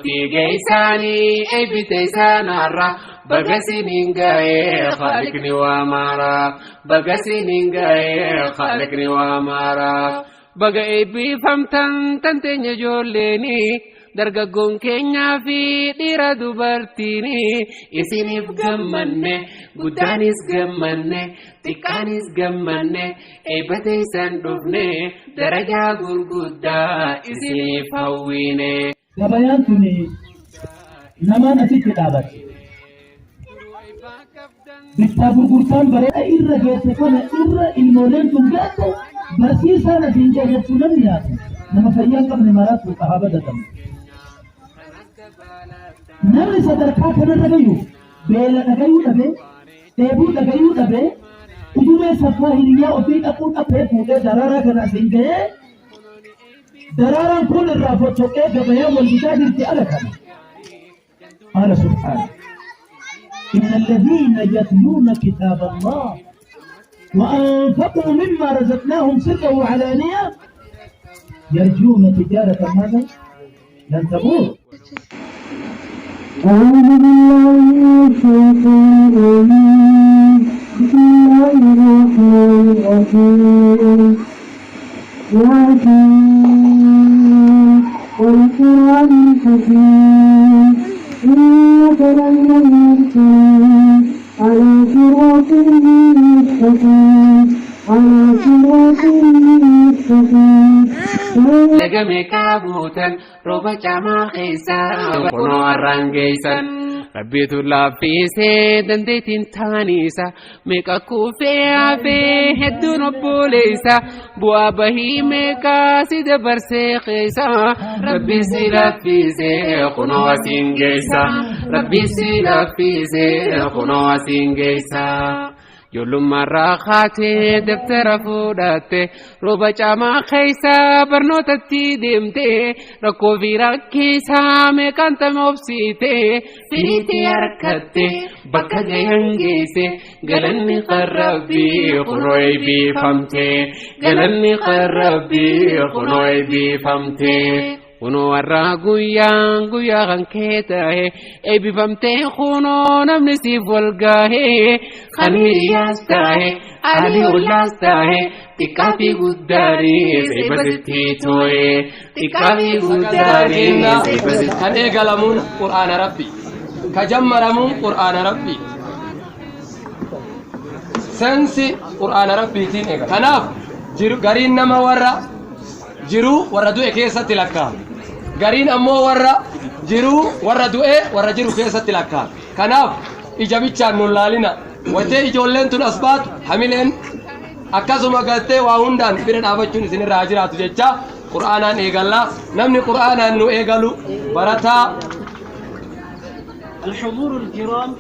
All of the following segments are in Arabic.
في جيساني أي بتيسان الرا بقسنين جاي خالقني وامارا بقسنين جاي خالقني وامارا بقى بفهمتن تنتين جوليني dargaggoon keenya fi dhiira dubartiini isiniif gammanne guddaanis gammanne xiqqaanis gammanne eebbata isaan dhufne darajaa gurguddaa isiniif hawwine. Gabayaan tuni namaan asitti dhaabate. Bittaa gurgurtaan bareeda irra geesse kana irra ilmooleen tun geesse barsiisaan asiin jajachuu namni yaadu nama fayyaan qabne maraatu qahaa badatamu. Namni sadarkaa kanarra gayu beela dhagayuu dhabe dheebuu dhagayuu dhabe udumee saffaa hiriyaa ofii dhaquu dhabee fuudhee daraaraa kana asiin ga'ee daraaraan kun irraa foccoqee gabayaa wal bitaa jirti ala kana. Qaala subhaana إن الذين يتلون كتاب الله وأنفقوا مما رزقناهم سرا وعلانية يرجون تجارة ماذا؟ لن تبور. أعوذ بالله من الشيطان الرجيم بسم الله الرحمن الرحيم ياسين والقرآن الحكيم إنك لمن المرسلين على صراط مستقيم على صراط مستقيم. لقمي كابوتا روبا جاما خيسا قنو الرنجيسا ربيت الله في سيدن ديتين تانيسا ميكا كوفيا في هدون بوليسا بوابهي ميكا سيد برسي خيسا ربي سيلا في سي قنو سينجيسا ربي سيلا في سي قنو سينجيسا يولما راخاتي دفتر فوداتي روبا جاما خيسا برنوتتي ديمتي ركو في راكيسا ميكانت مبسيتي فيتي أركتي بكا جيانجيسي قلني قربي خنوي بي فمتي قلني قربي خنوي بي فمتي Kuno warra guyyaa kan kee ta'e eebbifamtee kunoo namni siif walgahee kan hiriyaas ta'e ali ollaas ta'e xiqqaa fi guddaanis eebbasitti too'e xiqqaa fi guddaanis eebbasitti. Kan eegalamuun qur'aana rabbi ka jammaramuun qur'aana rabbi sensi qur'aana rabbiitiin eegala. Kanaaf gariin nama warra jiru warra du'e keessatti lakkaa'ama. Gariin ammoo warra jiru warra du'e warra jiru keessatti lakkaa'ama. Kanaaf ija bichaan nun laalina. Watee ijoolleen tun as baatu hamileen akkasuma galtee waa hundaan bira dhaabachuun isinirraa jiraatu jecha qur'aanaan eegalla. Namni qur'aanaan nu eegalu barataa. الحضور الكرام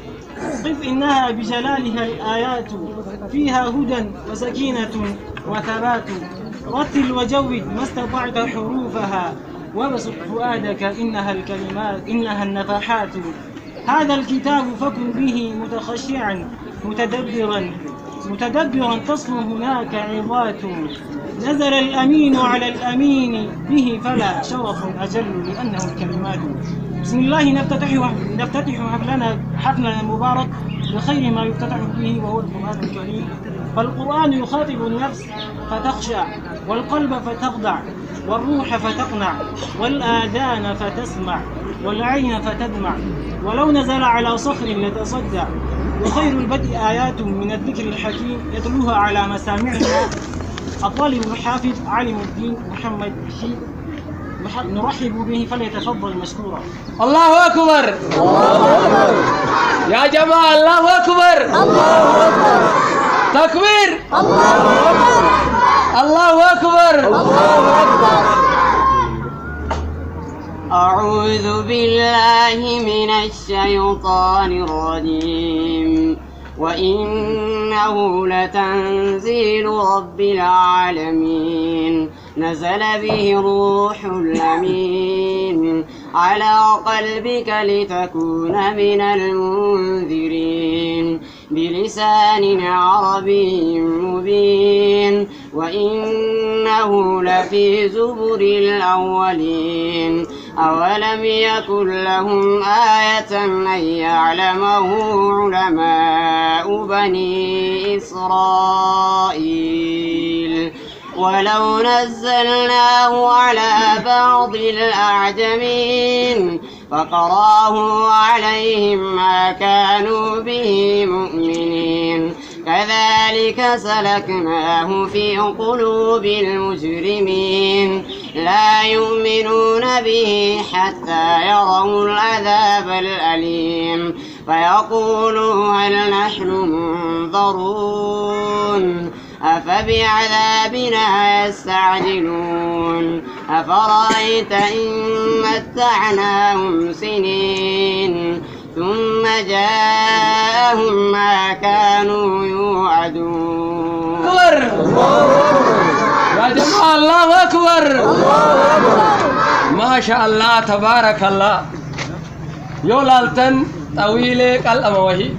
قف إنها بجلالها الآيات فيها هدى وسكينة وثبات رتل وجود ما استطعت حروفها وابسط فؤادك إنها الكلمات إنها النفحات. هذا الكتاب فكن به متخشعا متدبرا تصل هناك عظات. نزل الأمين على الأمين به فلا شرف أجل لأنه الكلمات. بسم الله نفتتح حفلنا المبارك بخير ما يفتتح به وهو القرآن الكريم. فالقرآن يخاطب النفس فتخشع والقلب فتخضع والروح فتقنع والآذان فتسمع والعين فتدمع ولو نزل على صخر لتصدع. وخير البدء آيات من الذكر الحكيم يتلوها على مسامعنا الطالب الحافظ عالم الدين محمد شيب نرحب به فليتفضل مشكورا. الله أكبر. يا جماعة الله أكبر. تكبير. الله أكبر. أعوذ بالله من الشيطان الرجيم وإنه لتنزيل رب العالمين نزل به الروح الأمين على قلبك لتكون من المنذرين بلسان عربي مبين وإنه لفي زبر الأولين أولم يكن لهم آية أن يعلمه علماء بني إسرائيل ولو نزلناه على بعض الأعجمين فقراه عليهم ما كانوا به مؤمنين كذلك سلكناه في قلوب المجرمين لا يؤمنون به حتى يروا العذاب الأليم فيقولوا هل نحن منظرون أفبعذابنا يستعجلون أفرأيت إن متعناهم سنين ثم جاءهم ما كانوا يوعدون يا جماعة الله أكبر ما شاء الله تبارك الله يولالتن طويلة قلم وهي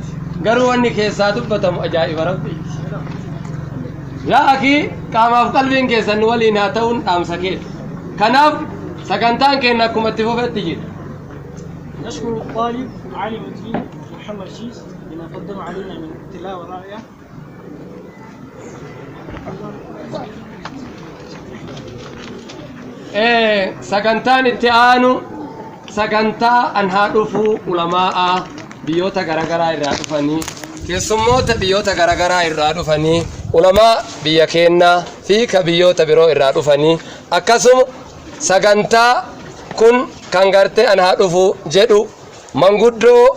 قروا أني كيسا دبتم أجائب ربي يا أخي قام في قلبين كيسا نولي ناتون أم سكيت كناف سكنتان كينكم اتفوفت تجيد نشكر الطالب عالم الدين محمد شيس لما قدم علينا من تلاوة رائعة. سكنتان التعانو سكنتا أنها رفو علماء بيوتا غرغرا إرادفني كسموت بيوتا غرغرا إرادفني علماء بيكينا فيك بيوتا برو إرادفني أكسم سكنتا kun kan garte an haɗufu jedhu manguddoo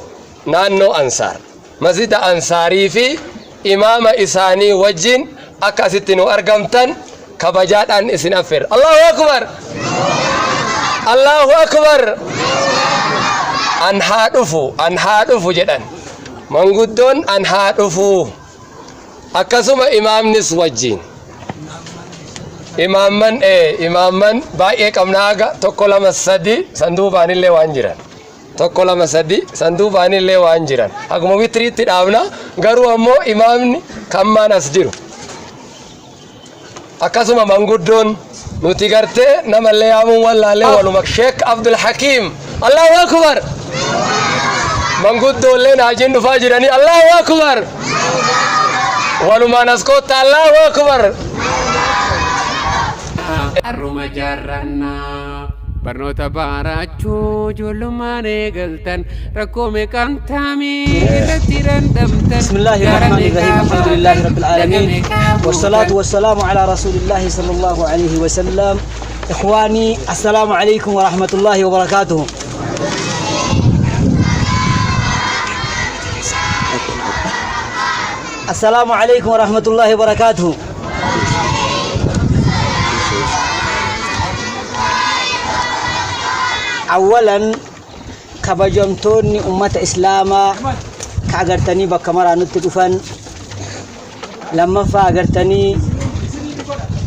naannoo ansaar masjida ansaarii fi imaama isaanii wajjin akka asitti nu argamtan kabajaadhaan isin affeera. Allahu akbar, Allahu akbar. An haadhufu jedhan manguddoon an haadhufu akkasuma imaamnis wajjin imamman baay'ee qabnaaga tokko lama sadi sanduubaanillee waan jiran tokko lama sadi sanduubaanillee waan jiran akkuma witriitti dhaabna garuu ammoo imaamni kammaan as jiru akkasuma manguddoon nuti gartee namallee yaamuun wallaallee waluma Sheek Abdul Hakiim Allahu akbar manguddoolee naajin dhufaa jiranii Allahu akbar walumaan as kootta Allahu akbar. Arruma jaarrannaa barnoota baarachuu ijoollummaan eegaltan rakkoo meeqaan taamii irratti dandamtan. بسم الله الرحمن الرحيم الحمد لله رب العالمين والصلاة والسلام على رسول الله صلى الله عليه وسلم. إخواني السلام عليكم ورحمة الله وبركاته. السلام عليكم ورحمة الله وبركاته. أولاً كبجمتوني أمة إسلاما كأجرتني بكمرة نتدفن لما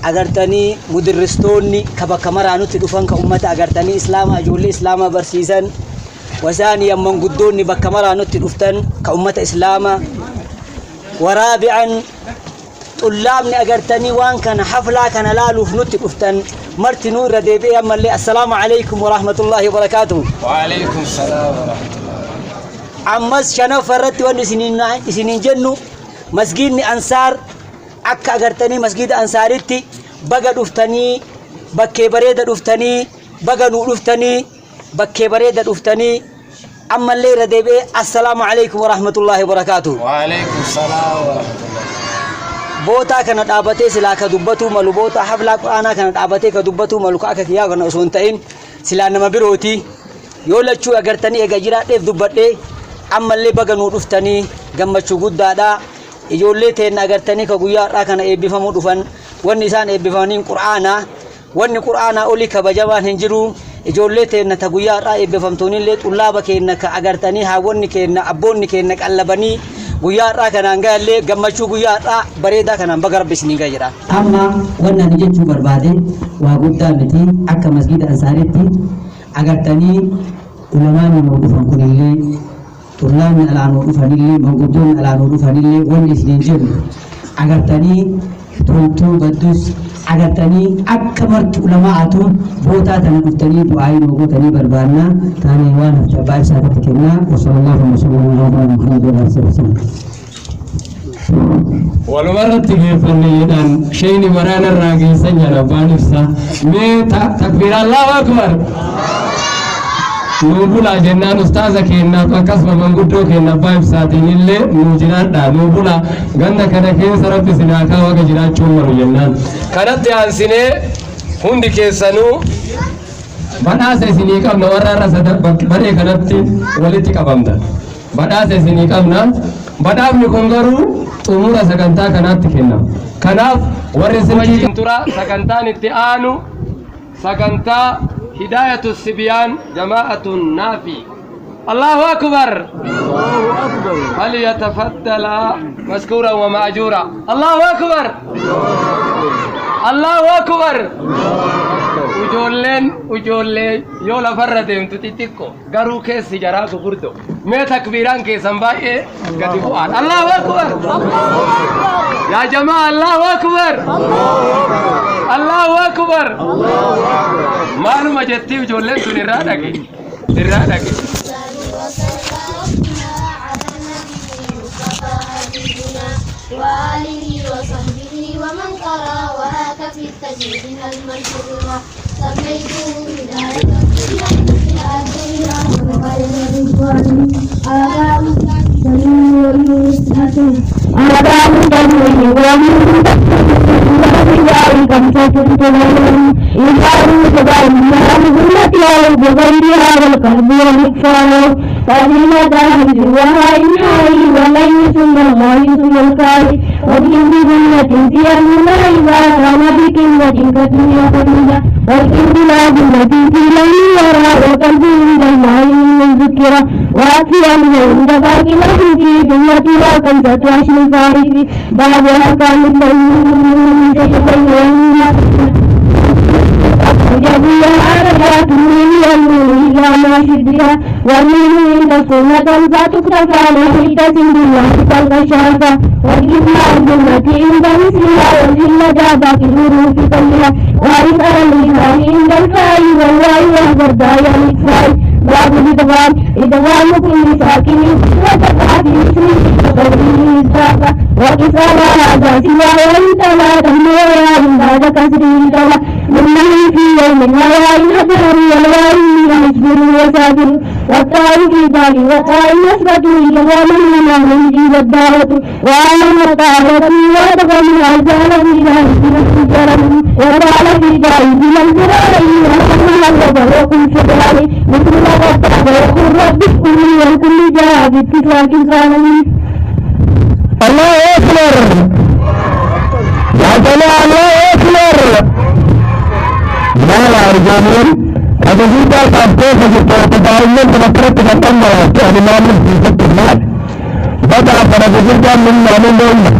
أجرتني مدرستوني كبكمرة نتدفن كأمة أجرتني إسلاما أجول إسلاما برسيسا وثانيا من قدوني بكمرة نتدفن كأمة إسلاما ورابعاً طلابني أجرتني وان كان حفلة كان لالو نتدفن مرتي نور ديبي أما اللي السلام عليكم ورحمة الله وبركاته. وعليكم السلام ورحمة الله. عمس شنا فرت وان سنين جنو مسجد أنصار أكا أغرتني مسجد أنصارتي بقى دفتني بكي بريدة دفتني بقى نور دفتني بكي بريدة دفتني أما اللي رديبي السلام عليكم ورحمة الله وبركاته. وعليكم السلام ورحمة الله. بوتا كانت أبتي سلا كدبتو ملو بوتا حفلة أنا كانت أبتي كدبتو ملو كأكا كيا كنا أسونتين سلا نما بيروتي يولا شو أجرتني أجرات إف دبتي أما اللي بقى نورفتني جمع شو جود دادا يولي تين أجرتني كجويا راكنا إبفهمو دفن والنسان إبفهمين قرآنا وان قرآنا أولي كبجوان هنجرو يولي تين تجويا را إبفهمتوني اللي طلاب كأنك أجرتني هاوني كأن أبوني كأنك ألبني guyyaa irraa kanaan gaallee gammachuu guyyaa irraa bareedaa kanaan baga rabbi isin gaajira. Amma wannan jechuu barbaade waa guddaa miti akka masjida ansaaritti agartanii ulamaan nu dhufan kunillee xurlaamni alaanuu dhufanillee manguddoon alaanuu dhufanillee wanni isin jennu agartanii toltuu baddus agartanii akka marti ulamaa'atu bootaa tana dhuftanii du'aa'ii gootanii barbaannaa taanee waan hafcabaa isaatti kennaa wasallallahu alaihi wasallam. walumarratti geeffanniyedhaan shayni waraana irraa geessan jala abbaan ibsa mee takbiir allahu akbar nuu bulaa jennaan ustaaza keennaaf akkasuma manguddoo keenya abbaa ibsaatiin illee nuu jiraadha nuu bulaa ganda kana keessa rabbi sinaa kaa waqa jiraachuun malu jennaan kanatti aansinee hundi keessanuu badhaasa isinii qabna warra irra baree kanatti walitti qabamtan badhaasa isinii qabna badhaafni kun garuu xumura sagantaa kanaatti kennama kanaaf warri wajjin tura sagantaan itti aanu sagantaa هداية الصبيان جماعة نافي الله أكبر فليتفضل مشكورا ومأجورا الله أكبر الله أكبر وجولين يولا فردهم تتيكو غارو كيس جراكو بردو ما تكبيران كيسان باي قدبوان الله أكبر يا جماعة الله أكبر الله أكبر ما نما جتي وجولين تنرادك وآله وصحبه ومن قرأ وهاك في التجديد المنشور سميته بداية وأتي من عند ذاك الذي في جنة لا كنت عشر فارس بعدها كان من جميع عربات من يمين إلى ما شدها ومن عند سنة فتكتفى لحدة بالله كالغشافة وإما الجنة عند مثلها وجل جابة الظروف كلها وإسأل الإله عند الفاي والله يهدر دايا الإكفاي باب الإدغام إدغام كل ساكن وتقع في اسمه وقوله إزاقة وكسر هذا سوى وإنت لا تهمويا من بعد كسر الدواء منه في يوم الهواء نفر والواري يصبر وسابر والطائر في دار والطائر يثبت إدغام لما يجيب الدعوة وعلم الطاهرة وأدغم الأرزال في ذلك الجرم وقال في دار بلا الزرار وقل شكرا مثل وقل رب كل والكل جاء باتفاق القانون الله أكبر يا جماعة الله أكبر ما لا أرجانين هذا جدا سابقه فتتعلم بنفرة تتمنى يعني ما من في ست المال بدأ فرد جدا من معلوم دولة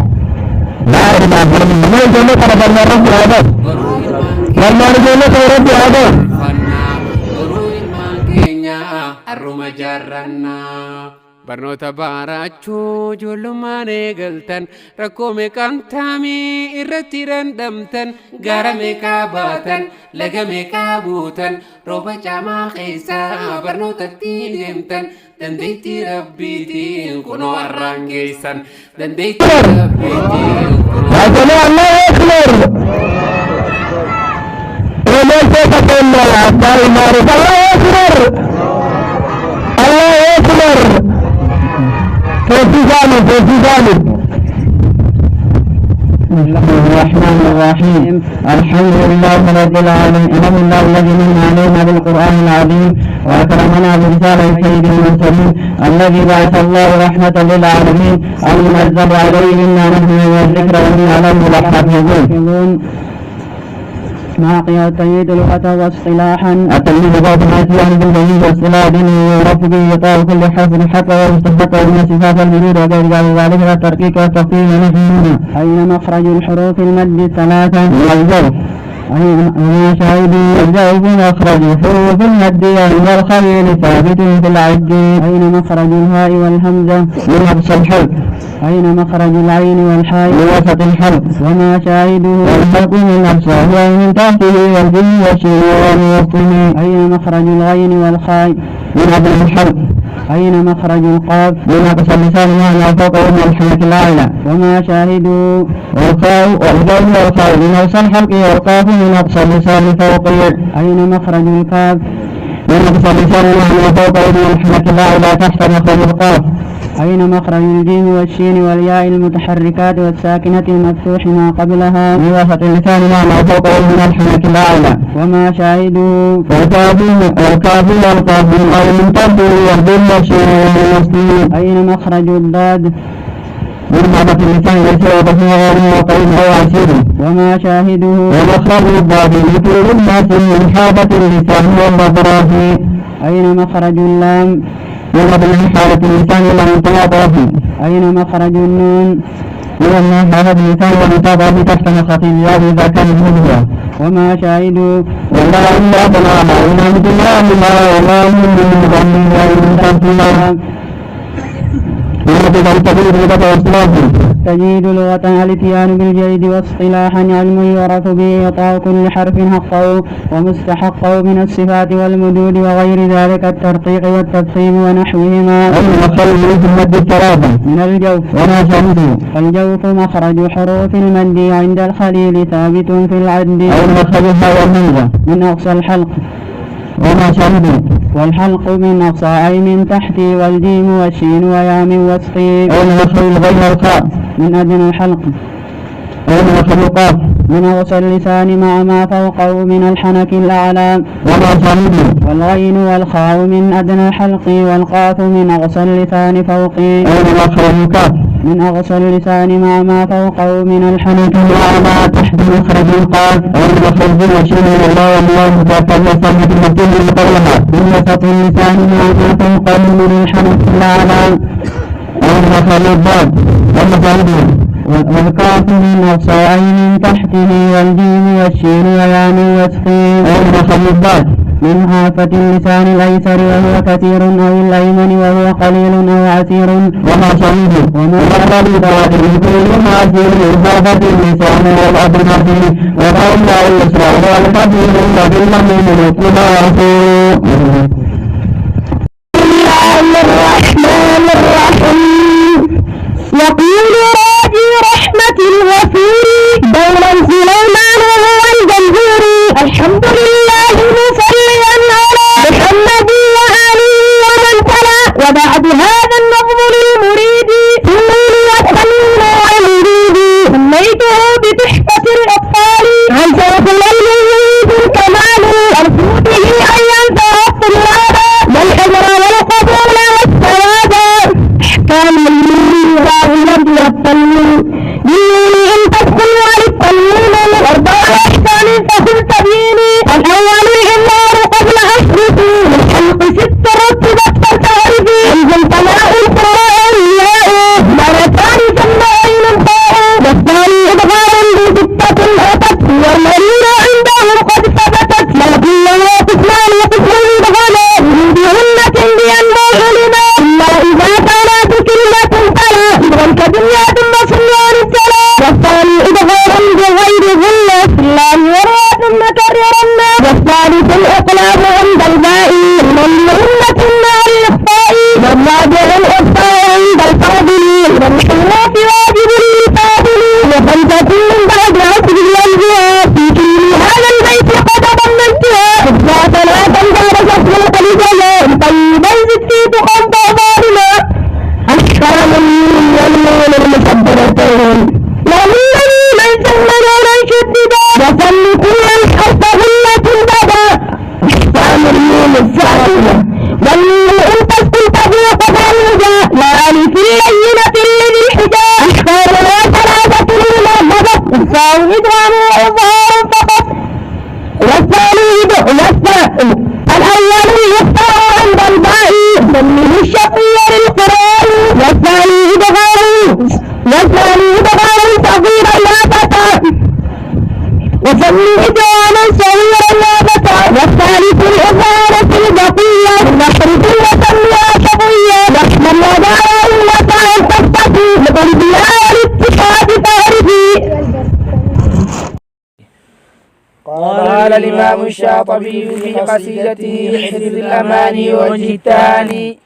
لا أرجع فرد ما يجب فرد المرد هذا لما رجعنا فرد هذا arruma jaarrannaa barnoota baarachuu ijoollummaan eegaltan rakkoo meeqaan taamii irratti dandamtan gaara meeqaa baatan laga meeqaa buutan rooba caamaa keessaa barnootatti deemtan dandeettii rabbiitiin kunoo arraan geessan dandeettii rabbiitiin بسم الله الرحمن الرحيم الحمد لله رب العالمين الحمد لله الذي من علينا بالقرآن العظيم وأكرمنا برسالة سيد المرسلين الذي بعث الله رحمة للعالمين المنزل عليه إنا نحن والذكر وإنا له لحافظون ما قيل تجد لغة واصطلاحا التلميذ بعض الناس يعمل بالبنين واصطلاح دينه ويعرف به يطاع كل حرف حتى ويستحق من صفات الجنود وغير ذلك الترقيق والتفصيل ونحن أين مخرج الحروف المد ثلاثة والجر وما شاهدوا الجوف مخرج حروف المد عند الخليل ثابت في العد. أين مخرج الهاء والهمزة من أقصى الحلق. أين مخرج العين والحاء من وسط الحلق. وما شاهدوا الحلق من أقصاه ومن تحته والجن والشين ومن وسطه. أين مخرج الغين والخاء من أدنى الحلق. أين مخرج القاف من أقصى اللسان وما فوق ومن الحلق الأعلى. وما شاهدوا والخاء والجين والخاء من أقصى الحلق والقاف من أقصى اللسان فوقه. أين مخرج الكاف من أقصى اللسان وما فوق ومن الحلق الأعلى تحت مخرج القاف. أين مخرج الجيم والشين والياء المتحركات والساكنة المفتوح ما قبلها من وسط اللسان وما فوق ومن الحلق الأعلى. وما شاهدوا والكاف والقاف من أول من تحته والجيم والشين والمسلمين. أين مخرج الضاد من بعض اللسان ليس وضحه غيره وقيل أو عسير. وما شاهده ومخرج الضاد لطول الناس من حافة اللسان والمضراف. أين مخرج اللام من قبل حالة اللسان إلى منطقة فيه. أين مخرج النون من حالة اللسان والمنطقة تحت مخرج الياء إذا كان مهما. وما شاهدوا والله إلا بلاها إلا مثل الله والله من ظن الله تجيد لغة الاتيان بالجيد واصطلاحا علم يعرف به إعطاء كل حرف حقه ومستحقه من الصفات والمدود وغير ذلك الترقيق والتفخيم ونحوهما. من الجوف. وما شاهده الجوف مخرج حروف المد عند الخليل ثابت في العد. من أقصى الحلق. وما شاهده والحلق من أقصى أي من تحت والجيم والشين ويا من وسطي. أين مخرج الغين والخاء من أدنى الحلق. أين مخرج القاف من أقصى اللسان مع ما فوقه من الحنك الأعلى. وما شاهده والغين والخاء من أدنى الحلق والقاف من أقصى اللسان فوقي. أين مخرج الكاف من أقصى اللسان مع ما فوقه من الحنك مع ما تحت مخرج القاف. أين مخرج الشين والله والله تتلسم في المكتوب المقولها من وسط اللسان مع ما فوقه من الحنك الأعلى. أين مخرج الضاد والمشاهدين والكاف من أقصى أي من تحته والجيم والشين ويا من وسطه. أين مخرج الضاد من حافة اللسان الأيسر وهو كثير أو الأيمن وهو قليل أو عسير. وما شاهده وما قبل ذلك كل ما فيه حافة اللسان والأدنى فيه وقال اليسرى والكثير وبالمن الإطلاق. الرحمن الرحيم. يقول راجي رحمة الغفور دولا سليمان وهو الجمهور. الحمد لله مصليا على محمد وآله ومن تلا. وبعد هذا النظم للمريد سمي والتميم والمريد سميته بتحفة الأطفال عن شرف المولود الكمال أرجو به أن ينفع الطلاب والحجر والقبول والثواب. أحكام المنير والنبي والتنوين بالنون إن تدخل وللتنوين والأربع أحكام فخذ تبيني. الأول الإمار قبل أشرفي والحلق ست رتبت فتعرفي. أنزل سماء القرآن ياء مرتان ثم عين الطاء. والثاني إدغام بستة أتت والمرير عندهم قد ثبتت. لكن لا قسمان وقسم إدغام بهنة بأنواع علما إلا إذا كانت كلمة فلا إدغام كدنيا ثم صنوان السلام. والثاني إدغام بغير ظلة في الله وراء ثم كررنا. والثالث الإقلاب عند الباء من هنة مع الإخفاء. والرابع الإخفاء عند الفاضل والحروف واجب للفاضل. وخمسة من بعد عصر الأنبياء في كل هذا البيت قد ضمنتها. إذا ثلاثا بعد شخص الجلال طيبا زدت قد ظالما. أحكام والنون المشبرتين والذي من سمنا من شددا وسم كل الحرف هلة بدا. أحكام النون الساكنة والنون إن تسكن تفوق فالوجا لا ألف اللينة لذي الحجا. أحكامنا ثلاثة ممهدة إخفاء إدغام وإظهار فقط. والثاني الأول الإخفاء عند الباء ضمه الشقي للقراء. والثاني إدغام صغيرا لا فتى وسمي جوانا سويا النابة والثالث الإثارة البقية نحرف وسميها شقية نحن الوضع والوضع تستطيع لقلبها الاتحاد تعرفي. قال الإمام الشاطبي في قصيدته حفظ الأماني وجه التاني: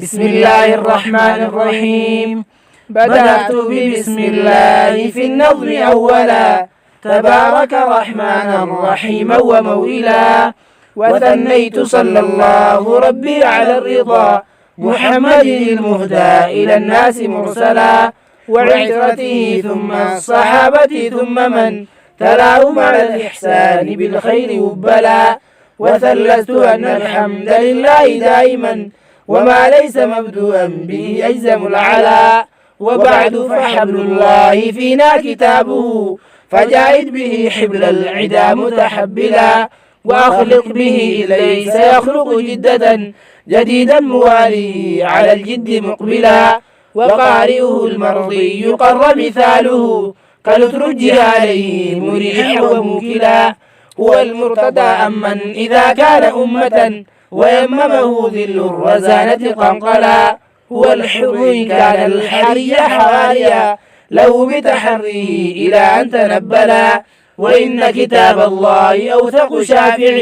بسم الله الرحمن الرحيم. بدأت ببسم الله في النظم أولا، تبارك رحمنا رحيما وموئلا، وثنيت صلى الله ربي على الرضا محمد المهدى إلى الناس مرسلا، وعترته ثم الصحابة ثم من تلاهم على الإحسان بالخير وبلا، وثلثت أن الحمد لله دائما وما ليس مبدوءا به أجزم العلا، وبعد فحبل الله فينا كتابه فجاهد به حبل العدا متحبلا، وأخلق به ليس يخلق جدة جديدا مواليه على الجد مقبلا، وقارئه المرضي قر مثاله كالترجي عليه مريح وموكلا، هو المرتدى أمن إذا كان أمة ويممه ذل الرزانة قنقلا، هو الحر إن كان الحري حواريا له بتحريه إلى أن تنبلا، وإن كتاب الله أوثق شافع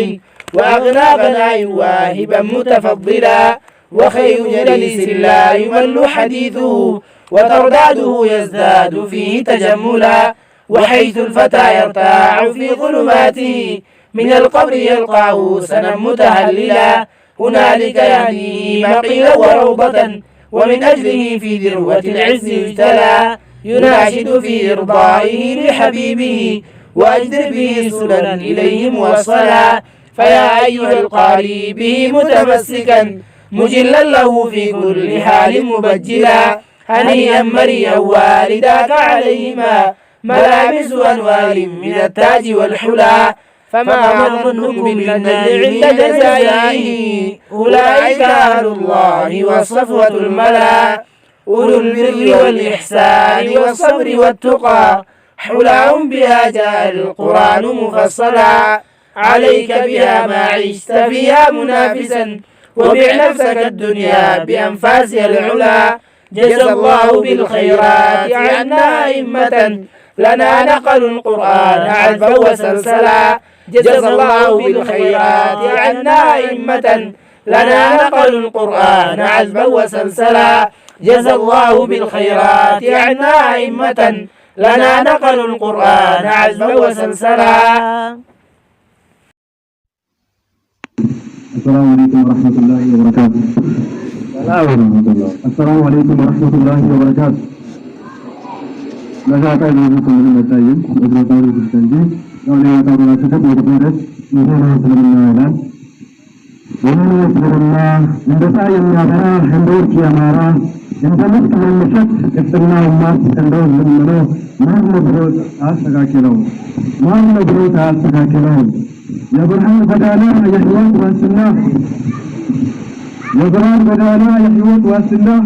وأغنى غناء واهبا متفضلا، وخير جليس لا يمل حديثه وترداده يزداد فيه تجملا، وحيث الفتى يرتاع في ظلماته من القبر يلقاه سنا متهللا، هنالك يهنيه مقيلا وروضة ومن أجله في ذروة العز يجتلى، يناشد في إرضائه لحبيبه وأجدر به سلا إليه موصلا، فيا أيها القاري به متمسكا مجلا له في كل حال مبجلا، هنيئا مريا والداك عليهما ملابس أنوار من التاج والحلا، فما ظنكم بالنجل عند جزائه أولئك أهل الله والصفوة الملا، أولو البر والإحسان والصبر والتقى حلاهم بها جاء القرآن مفصلا، عليك بها ما عشت فيها منافسا وبع نفسك الدنيا بأنفاسها العلا، جزى الله بالخيرات عنا أئمة لنا نقلوا القرآن عذبا وسلسلا، جزى الله بالخيرات عنا أئمة لنا نقلوا القرآن عذبا وسلسلا، جزى الله بالخيرات عنا أئمة لنا نقلوا القرآن عذبا وسلسلا. السلام عليكم ورحمة الله وبركاته. السلام عليكم ورحمة الله وبركاته. لذا قائد وزيكم من المتايم وزيكم من التنجيب وأنا أتابع شكب وتقرد وهنا يسلم الله وهنا يسلم الله من بسائم يا براه حندور يا ماراه إن تمسك من مشت افترنا الناس حندور من منو ما نبروت آسكا كيلو ما نبروت آسكا كيلو يا برهان بدانا يحيوت والسنة يا برهان بدانا يحيوت والسنة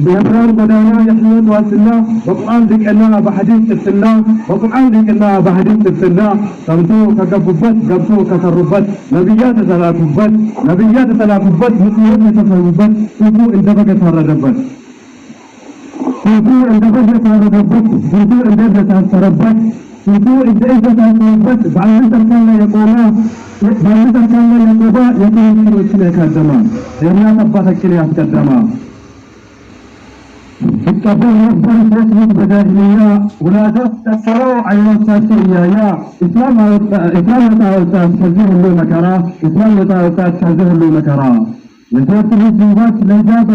بيبرار بدانا يحيوت والسنة وقرآن ذكرنا بحديث السنة وقرآن ذكرنا بحديث السنة قمتو كقببت قمتو كقربت نبيات ثلاثبت نبيات ثلاثبت مسلمين تفهمبت سوفو اندبك تهردبت سوفو اندبك تهردبت سوفو اندبك تهردبت سوفو اندبك تهردبت بعد كان يقولا بعد كان يقوبا يقول وسلك الزمان يا تبتك كليات الزمان اتقوا ربا تسمي بداهلية ولا تفتكروا عيون ساسية يا إسلام تستهزئ له مكرا إسلام تستهزئ له مكرا لذات الهجوبات لذات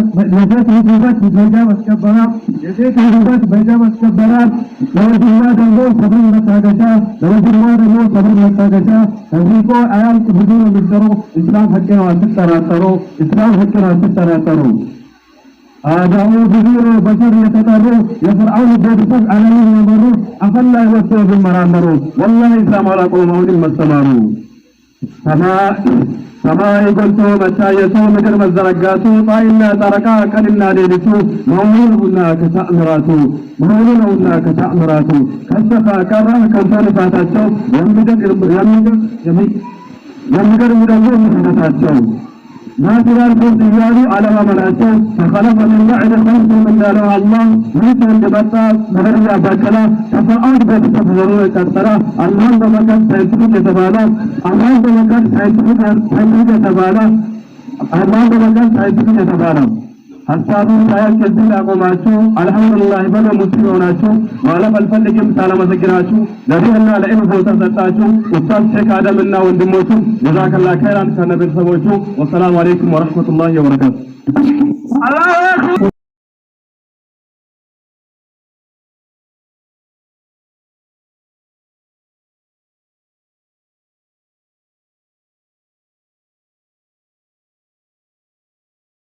الهجوبات بإجابة كبرات لذات الهجوبات بإجابة كبرات لو جماد الموت صبر متاجشا لو جماد الموت صبر متاجشا هذيكو آيات بدون بالدرو إسلام حكنا وستراترو إسلام حكنا وستراترو آدموا بغيره بشر يتطروا يفرعون بيدفق عليهم يمروا أفلا يوسوا بالمرامروا والله إسلام على قوم أولهم السماروا ሰማይ ጎልቶ መታየቱ ምድር መዘረጋቱ ፀሐይና ጨረቃ ቀንና ሌሊቱ መሆኑና ከተአምራቱ ከሰፋ ቀረ ከንቱ ልፋታቸው የሚገርም ደግሞ ምሕረታቸው ናሲራል ፎርስ እያሉ አለማመናቸው ተኸለፈ ምን ባዕድ ኸልቅም እንዳለው አላህ ሚስት እንደመጣ መህርያ ባከላ ተፈአድ ቤተሰብ ሆኖ የቀጠለ አላህን በመካድ ሳይንቲፊክ የተባለ ሀሳቡን ሳያስከትል ያቆማችሁ አልሐምዱሊላህ በለ ሙስሊም ሆናችሁ ማለፍ አልፈልግም ሳላመሰግናችሁ ለዲንና ለዕልም ቦታ ሰጣችሁ ኡስታዝ ሼክ አደምና ወንድሞቹ ጀዛከላህ ኸይራን ከነ ቤተሰቦቹ ወሰላሙ አለይኩም ወራህመቱላሂ ወበረካቱ።